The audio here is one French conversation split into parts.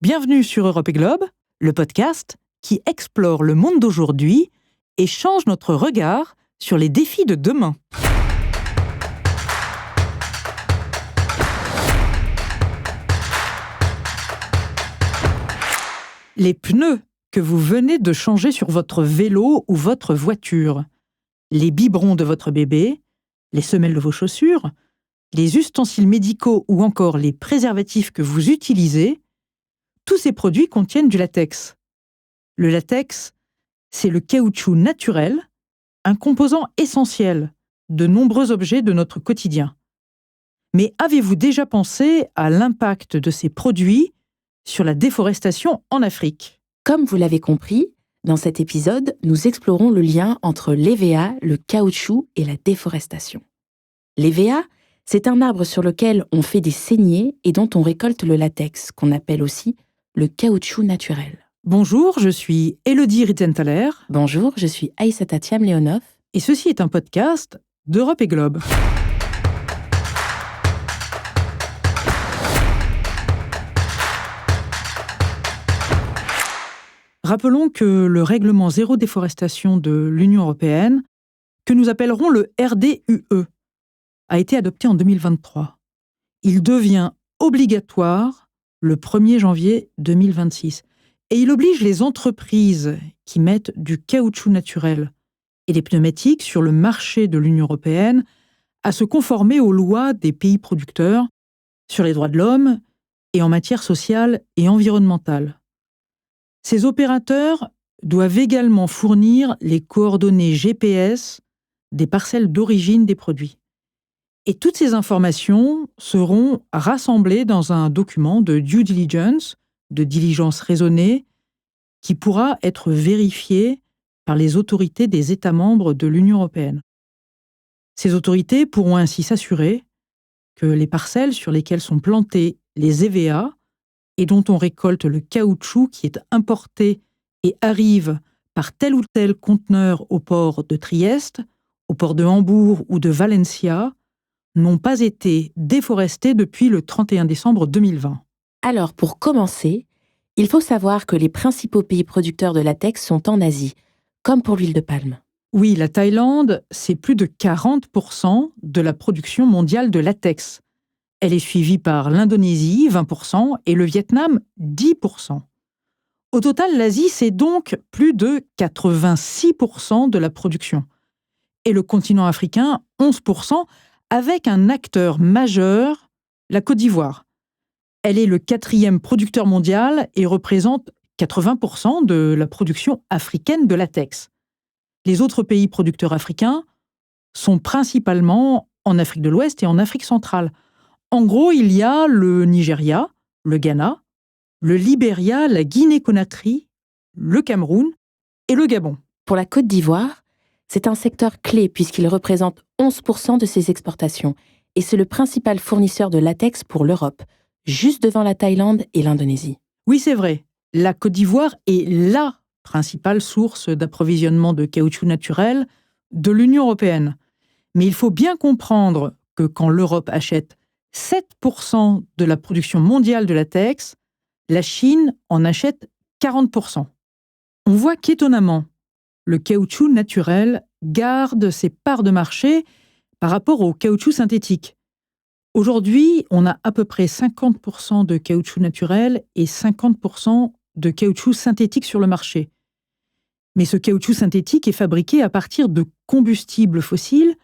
Bienvenue sur Europe et Globe, le podcast qui explore le monde d'aujourd'hui et change notre regard sur les défis de demain. Les pneus que vous venez de changer sur votre vélo ou votre voiture, les biberons de votre bébé, les semelles de vos chaussures, les ustensiles médicaux ou encore les préservatifs que vous utilisez, tous ces produits contiennent du latex. Le latex, c'est le caoutchouc naturel, un composant essentiel de nombreux objets de notre quotidien. Mais avez-vous déjà pensé à l'impact de ces produits sur la déforestation en Afrique ? Comme vous l'avez compris, dans cet épisode, nous explorons le lien entre l'EVA, le caoutchouc et la déforestation. L'EVA, c'est un arbre sur lequel on fait des saignées et dont on récolte le latex, qu'on appelle aussi le caoutchouc naturel. Bonjour, je suis Élodie Ritzenthaler. Bonjour, je suis Aïssata Thiam-Leonov. Et ceci est un podcast d'Europe et Globe. Rappelons que le règlement zéro déforestation de l'Union européenne, que nous appellerons le RDUE, a été adopté en 2023. Il devient obligatoire le 1er janvier 2026 et il oblige les entreprises qui mettent du caoutchouc naturel et des pneumatiques sur le marché de l'Union européenne à se conformer aux lois des pays producteurs sur les droits de l'homme et en matière sociale et environnementale. Ces opérateurs doivent également fournir les coordonnées GPS des parcelles d'origine des produits. Et toutes ces informations seront rassemblées dans un document de due diligence, de diligence raisonnée, qui pourra être vérifié par les autorités des États membres de l'Union européenne. Ces autorités pourront ainsi s'assurer que les parcelles sur lesquelles sont plantés les EVA et dont on récolte le caoutchouc qui est importé et arrive par tel ou tel conteneur au port de Trieste, au port de Hambourg ou de Valencia, n'ont pas été déforestés depuis le 31 décembre 2020. Alors, pour commencer, il faut savoir que les principaux pays producteurs de latex sont en Asie, comme pour l'huile de palme. Oui, la Thaïlande, c'est plus de 40% de la production mondiale de latex. Elle est suivie par l'Indonésie, 20%, et le Vietnam, 10%. Au total, l'Asie, c'est donc plus de 86% de la production. Et le continent africain, 11%, avec un acteur majeur, la Côte d'Ivoire. Elle est le 4e producteur mondial et représente 80% de la production africaine de latex. Les autres pays producteurs africains sont principalement en Afrique de l'Ouest et en Afrique centrale. En gros, il y a le Nigeria, le Ghana, le Libéria, la Guinée-Conakry, le Cameroun et le Gabon. Pour la Côte d'Ivoire, c'est un secteur clé puisqu'il représente 11% de ses exportations et c'est le principal fournisseur de latex pour l'Europe, juste devant la Thaïlande et l'Indonésie. Oui, c'est vrai. La Côte d'Ivoire est la principale source d'approvisionnement de caoutchouc naturel de l'Union européenne. Mais il faut bien comprendre que quand l'Europe achète 7% de la production mondiale de latex, la Chine en achète 40%. On voit qu'étonnamment, le caoutchouc naturel garde ses parts de marché par rapport au caoutchouc synthétique. Aujourd'hui, on a à peu près 50% de caoutchouc naturel et 50% de caoutchouc synthétique sur le marché. Mais ce caoutchouc synthétique est fabriqué à partir de combustibles fossiles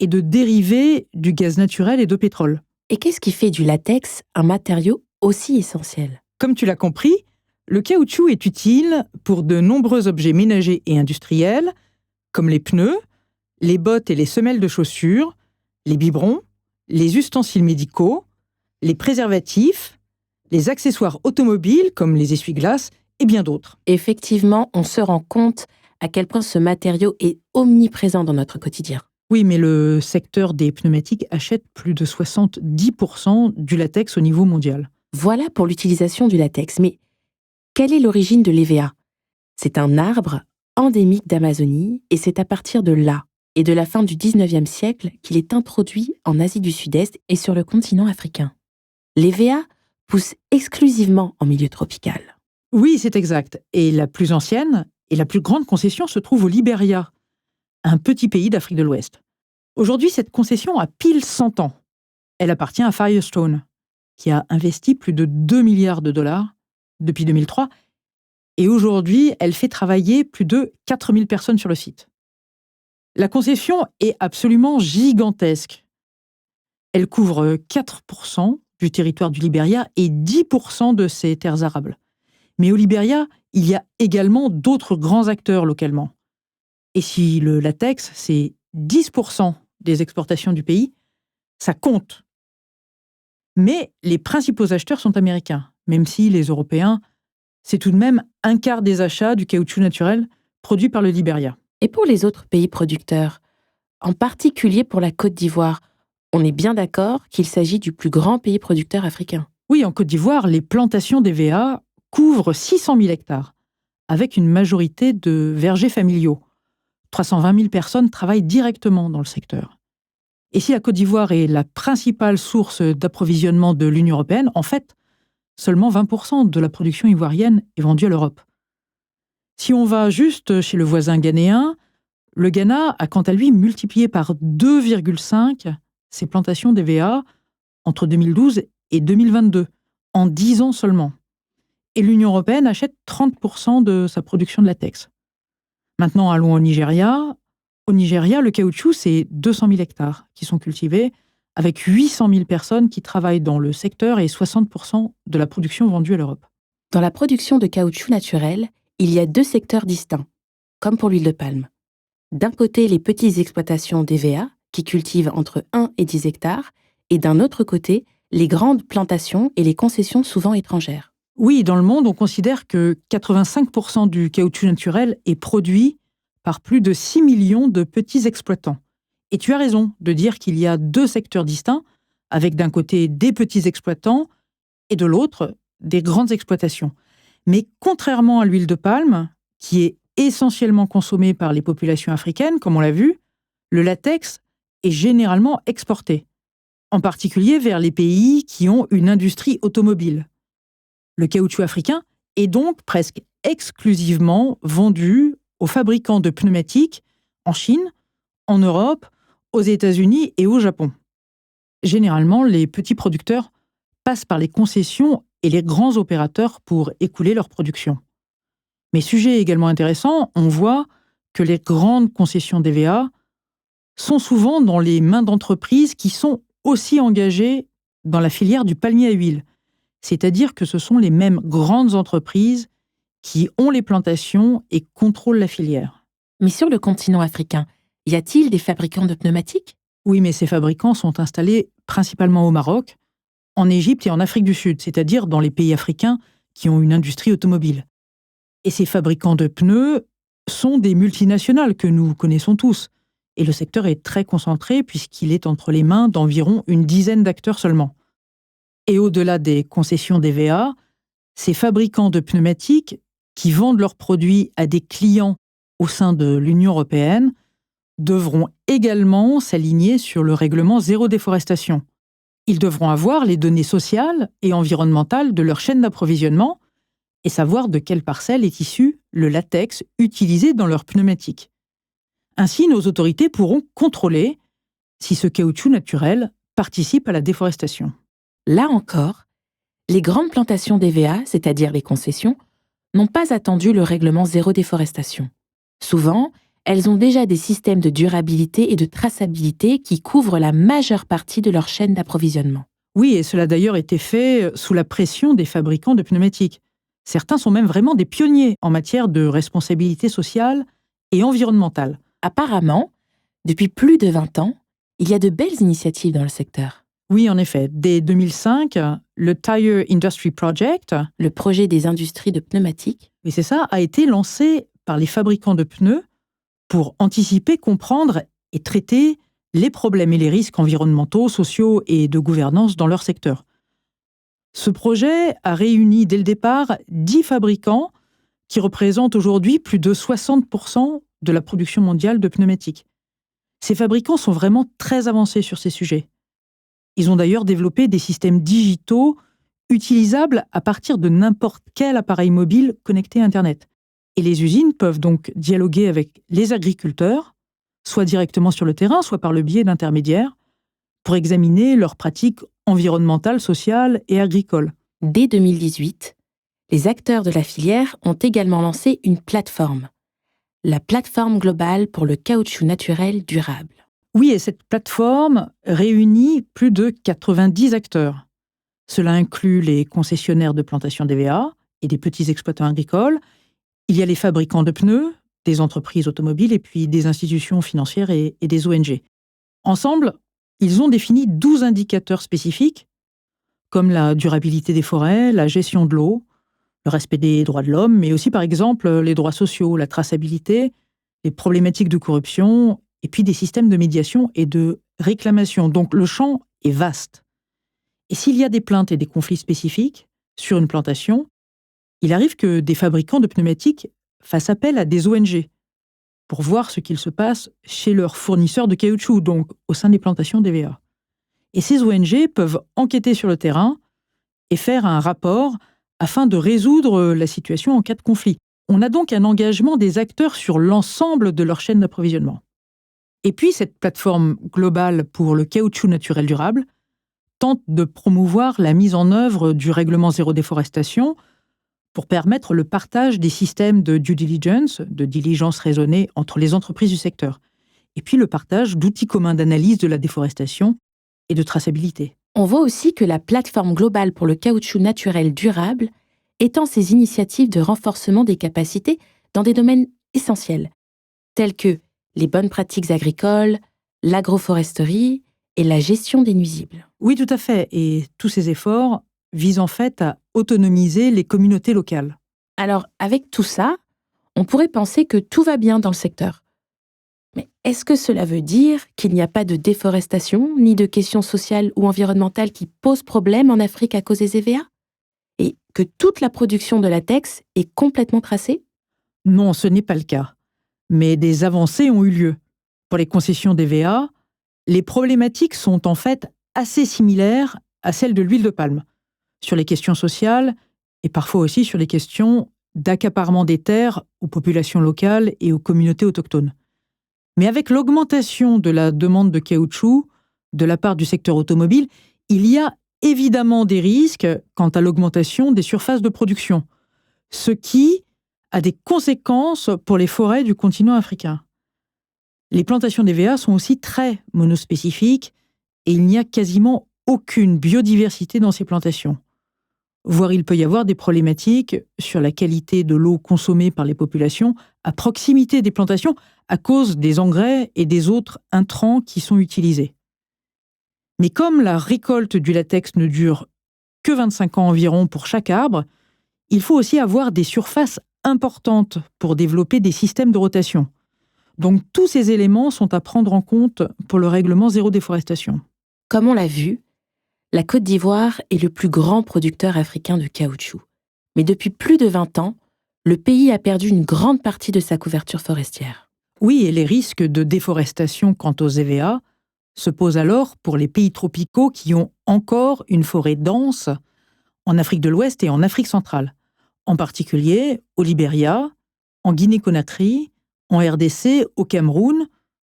et de dérivés du gaz naturel et de pétrole. Et qu'est-ce qui fait du latex un matériau aussi essentiel ? Comme tu l'as compris, le caoutchouc est utile pour de nombreux objets ménagers et industriels, comme les pneus, les bottes et les semelles de chaussures, les biberons, les ustensiles médicaux, les préservatifs, les accessoires automobiles comme les essuie-glaces et bien d'autres. Effectivement, on se rend compte à quel point ce matériau est omniprésent dans notre quotidien. Oui, mais le secteur des pneumatiques achète plus de 70% du latex au niveau mondial. Voilà pour l'utilisation du latex. Mais quelle est l'origine de l'EVA ? C'est un arbre endémique d'Amazonie et c'est à partir de là et de la fin du 19e siècle qu'il est introduit en Asie du Sud-Est et sur le continent africain. L'EVA pousse exclusivement en milieu tropical. Oui, c'est exact. Et la plus ancienne et la plus grande concession se trouve au Libéria, un petit pays d'Afrique de l'Ouest. Aujourd'hui, cette concession a pile 100 ans. Elle appartient à Firestone, qui a investi plus de 2 milliards de dollars depuis 2003. Et aujourd'hui, elle fait travailler plus de 4000 personnes sur le site. La concession est absolument gigantesque. Elle couvre 4% du territoire du Libéria et 10% de ses terres arables. Mais au Libéria, il y a également d'autres grands acteurs localement. Et si le latex, c'est 10% des exportations du pays, ça compte. Mais les principaux acheteurs sont américains, même si les Européens, c'est tout de même un quart des achats du caoutchouc naturel produit par le Libéria. Et pour les autres pays producteurs, en particulier pour la Côte d'Ivoire, on est bien d'accord qu'il s'agit du plus grand pays producteur africain. Oui, en Côte d'Ivoire, les plantations d'EVA couvrent 600 000 hectares, avec une majorité de vergers familiaux. 320 000 personnes travaillent directement dans le secteur. Et si la Côte d'Ivoire est la principale source d'approvisionnement de l'Union européenne, en fait, seulement 20% de la production ivoirienne est vendue à l'Europe. Si on va juste chez le voisin ghanéen, le Ghana a quant à lui multiplié par 2,5 ses plantations d'EVA entre 2012 et 2022, en 10 ans seulement. Et l'Union européenne achète 30% de sa production de latex. Maintenant, allons au Nigeria. Au Nigeria, le caoutchouc, c'est 200 000 hectares qui sont cultivés, avec 800 000 personnes qui travaillent dans le secteur et 60% de la production vendue à l'Europe. Dans la production de caoutchouc naturel, il y a 2 secteurs distincts, comme pour l'huile de palme. D'un côté, les petites exploitations d'EVA, qui cultivent entre 1 et 10 hectares, et d'un autre côté, les grandes plantations et les concessions souvent étrangères. Oui, dans le monde, on considère que 85% du caoutchouc naturel est produit par plus de 6 millions de petits exploitants. Et tu as raison de dire qu'il y a 2 secteurs distincts, avec d'un côté des petits exploitants et de l'autre des grandes exploitations. Mais contrairement à l'huile de palme, qui est essentiellement consommée par les populations africaines, comme on l'a vu, le latex est généralement exporté, en particulier vers les pays qui ont une industrie automobile. Le caoutchouc africain est donc presque exclusivement vendu aux fabricants de pneumatiques en Chine, en Europe, aux États-Unis et au Japon. Généralement, les petits producteurs passent par les concessions et les grands opérateurs pour écouler leur production. Mais sujet également intéressant, on voit que les grandes concessions d'EVA sont souvent dans les mains d'entreprises qui sont aussi engagées dans la filière du palmier à huile. C'est-à-dire que ce sont les mêmes grandes entreprises qui ont les plantations et contrôlent la filière. Mais sur le continent africain, y a-t-il des fabricants de pneumatiques ? Oui, mais ces fabricants sont installés principalement au Maroc, en Égypte et en Afrique du Sud, c'est-à-dire dans les pays africains qui ont une industrie automobile. Et ces fabricants de pneus sont des multinationales que nous connaissons tous. Et le secteur est très concentré puisqu'il est entre les mains d'environ une dizaine d'acteurs seulement. Et au-delà des concessions d'EVA, ces fabricants de pneumatiques qui vendent leurs produits à des clients au sein de l'Union européenne devront également s'aligner sur le règlement zéro déforestation. Ils devront avoir les données sociales et environnementales de leur chaîne d'approvisionnement et savoir de quelle parcelle est issu le latex utilisé dans leurs pneumatiques. Ainsi, nos autorités pourront contrôler si ce caoutchouc naturel participe à la déforestation. Là encore, les grandes plantations d'EVA, c'est-à-dire les concessions, n'ont pas attendu le règlement zéro déforestation. Souvent, elles ont déjà des systèmes de durabilité et de traçabilité qui couvrent la majeure partie de leur chaîne d'approvisionnement. Oui, et cela a d'ailleurs été fait sous la pression des fabricants de pneumatiques. Certains sont même vraiment des pionniers en matière de responsabilité sociale et environnementale. Apparemment, depuis plus de 20 ans, il y a de belles initiatives dans le secteur. Oui, en effet. Dès 2005, le Tire Industry Project, le projet des industries de pneumatiques, oui, c'est ça, a été lancé par les fabricants de pneus pour anticiper, comprendre et traiter les problèmes et les risques environnementaux, sociaux et de gouvernance dans leur secteur. Ce projet a réuni dès le départ 10 fabricants qui représentent aujourd'hui plus de 60% de la production mondiale de pneumatiques. Ces fabricants sont vraiment très avancés sur ces sujets. Ils ont d'ailleurs développé des systèmes digitaux utilisable à partir de n'importe quel appareil mobile connecté à Internet. Et les usines peuvent donc dialoguer avec les agriculteurs, soit directement sur le terrain, soit par le biais d'intermédiaires, pour examiner leurs pratiques environnementales, sociales et agricoles. Dès 2018, les acteurs de la filière ont également lancé une plateforme, la plateforme globale pour le caoutchouc naturel durable. Oui, et cette plateforme réunit plus de 90 acteurs. Cela inclut les concessionnaires de plantation d'EVA et des petits exploitants agricoles. Il y a les fabricants de pneus, des entreprises automobiles et puis des institutions financières et des ONG. Ensemble, ils ont défini 12 indicateurs spécifiques, comme la durabilité des forêts, la gestion de l'eau, le respect des droits de l'homme, mais aussi par exemple les droits sociaux, la traçabilité, les problématiques de corruption, et puis des systèmes de médiation et de réclamation. Donc le champ est vaste. Et s'il y a des plaintes et des conflits spécifiques sur une plantation, il arrive que des fabricants de pneumatiques fassent appel à des ONG pour voir ce qu'il se passe chez leurs fournisseurs de caoutchouc, donc au sein des plantations d'EVA. Et ces ONG peuvent enquêter sur le terrain et faire un rapport afin de résoudre la situation en cas de conflit. On a donc un engagement des acteurs sur l'ensemble de leur chaîne d'approvisionnement. Et puis, cette plateforme globale pour le caoutchouc naturel durable tente de promouvoir la mise en œuvre du règlement zéro déforestation pour permettre le partage des systèmes de due diligence, de diligence raisonnée entre les entreprises du secteur, et puis le partage d'outils communs d'analyse de la déforestation et de traçabilité. On voit aussi que la plateforme globale pour le caoutchouc naturel durable étend ses initiatives de renforcement des capacités dans des domaines essentiels, tels que les bonnes pratiques agricoles, l'agroforesterie et la gestion des nuisibles. Oui, tout à fait. Et tous ces efforts visent en fait à autonomiser les communautés locales. Alors, avec tout ça, on pourrait penser que tout va bien dans le secteur. Mais est-ce que cela veut dire qu'il n'y a pas de déforestation, ni de questions sociales ou environnementales qui posent problème en Afrique à cause des EVA? Et que toute la production de latex est complètement tracée? Non, ce n'est pas le cas. Mais des avancées ont eu lieu. Pour les concessions d'EVA, les problématiques sont en fait assez similaires à celles de l'huile de palme, sur les questions sociales et parfois aussi sur les questions d'accaparement des terres aux populations locales et aux communautés autochtones. Mais avec l'augmentation de la demande de caoutchouc de la part du secteur automobile, il y a évidemment des risques quant à l'augmentation des surfaces de production, ce qui a des conséquences pour les forêts du continent africain. Les plantations d'EVA sont aussi très monospécifiques et il n'y a quasiment aucune biodiversité dans ces plantations. Voire il peut y avoir des problématiques sur la qualité de l'eau consommée par les populations à proximité des plantations à cause des engrais et des autres intrants qui sont utilisés. Mais comme la récolte du latex ne dure que 25 ans environ pour chaque arbre, il faut aussi avoir des surfaces importantes pour développer des systèmes de rotation. Donc tous ces éléments sont à prendre en compte pour le règlement zéro déforestation. Comme on l'a vu, la Côte d'Ivoire est le plus grand producteur africain de caoutchouc. Mais depuis plus de 20 ans, le pays a perdu une grande partie de sa couverture forestière. Oui, et les risques de déforestation quant aux EVA se posent alors pour les pays tropicaux qui ont encore une forêt dense en Afrique de l'Ouest et en Afrique centrale. En particulier au Libéria, en Guinée-Conakry, en RDC, au Cameroun,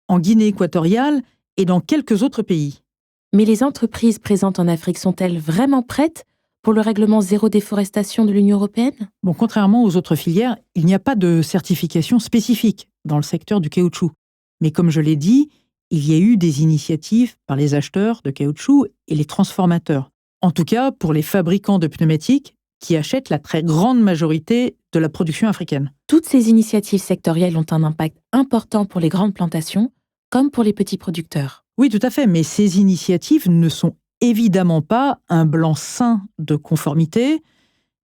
en Guinée équatoriale et dans quelques autres pays. Mais les entreprises présentes en Afrique sont-elles vraiment prêtes pour le règlement zéro déforestation de l'Union européenne? Bon, contrairement aux autres filières, il n'y a pas de certification spécifique dans le secteur du caoutchouc. Mais comme je l'ai dit, il y a eu des initiatives par les acheteurs de caoutchouc et les transformateurs. En tout cas, pour les fabricants de pneumatiques qui achètent la très grande majorité de la production africaine. Toutes ces initiatives sectorielles ont un impact important pour les grandes plantations, comme pour les petits producteurs. Oui, tout à fait, mais ces initiatives ne sont évidemment pas un blanc-seing de conformité,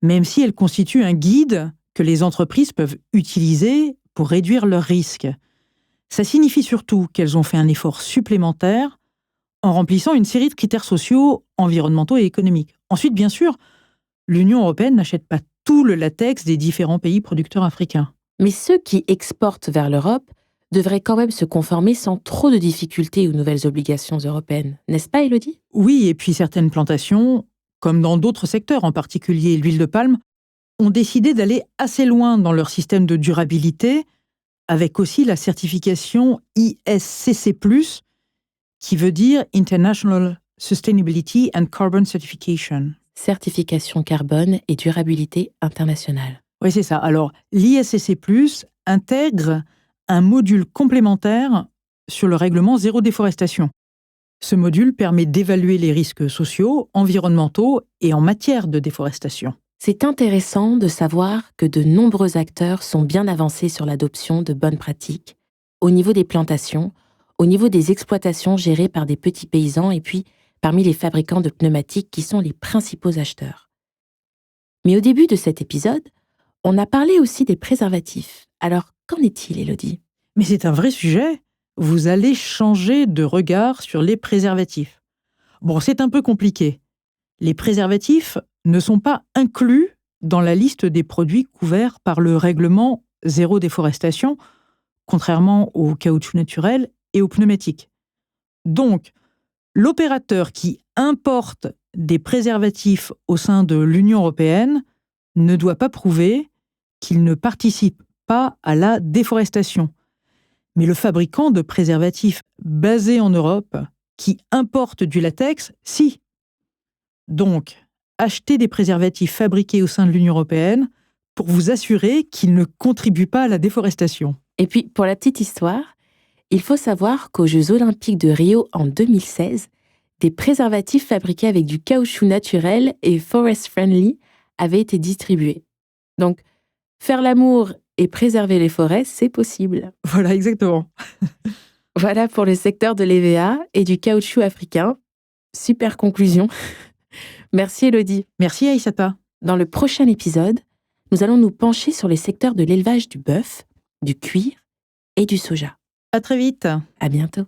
même si elles constituent un guide que les entreprises peuvent utiliser pour réduire leurs risques. Ça signifie surtout qu'elles ont fait un effort supplémentaire en remplissant une série de critères sociaux, environnementaux et économiques. Ensuite, bien sûr, l'Union européenne n'achète pas tout le latex des différents pays producteurs africains. Mais ceux qui exportent vers l'Europe devraient quand même se conformer sans trop de difficultés aux nouvelles obligations européennes. N'est-ce pas, Élodie? Oui, et puis certaines plantations comme dans d'autres secteurs, en particulier l'huile de palme, ont décidé d'aller assez loin dans leur système de durabilité, avec aussi la certification ISCC+, qui veut dire International Sustainability and Carbon Certification. Certification carbone et durabilité internationale. Oui, c'est ça. Alors, l'ISCC+, intègre un module complémentaire sur le règlement zéro déforestation. Ce module permet d'évaluer les risques sociaux, environnementaux et en matière de déforestation. C'est intéressant de savoir que de nombreux acteurs sont bien avancés sur l'adoption de bonnes pratiques, au niveau des plantations, au niveau des exploitations gérées par des petits paysans et puis parmi les fabricants de pneumatiques qui sont les principaux acheteurs. Mais au début de cet épisode, on a parlé aussi des préservatifs. Alors, qu'en est-il, Élodie ? Mais c'est un vrai sujet. Vous allez changer de regard sur les préservatifs. Bon, c'est un peu compliqué. Les préservatifs ne sont pas inclus dans la liste des produits couverts par le règlement zéro déforestation, contrairement au caoutchouc naturel et aux pneumatiques. Donc, l'opérateur qui importe des préservatifs au sein de l'Union européenne ne doit pas prouver qu'il ne participe pas à la déforestation. Mais le fabricant de préservatifs basé en Europe, qui importe du latex, si. Donc, achetez des préservatifs fabriqués au sein de l'Union européenne pour vous assurer qu'ils ne contribuent pas à la déforestation. Et puis, pour la petite histoire, il faut savoir qu'aux Jeux Olympiques de Rio en 2016, des préservatifs fabriqués avec du caoutchouc naturel et forest-friendly avaient été distribués. Donc, faire l'amour et préserver les forêts, c'est possible. Voilà, exactement. Voilà pour le secteur de l'EVA et du caoutchouc africain. Super conclusion. Merci Élodie. Merci Aïssata. Dans le prochain épisode, nous allons nous pencher sur les secteurs de l'élevage du bœuf, du cuir et du soja. À très vite. À bientôt.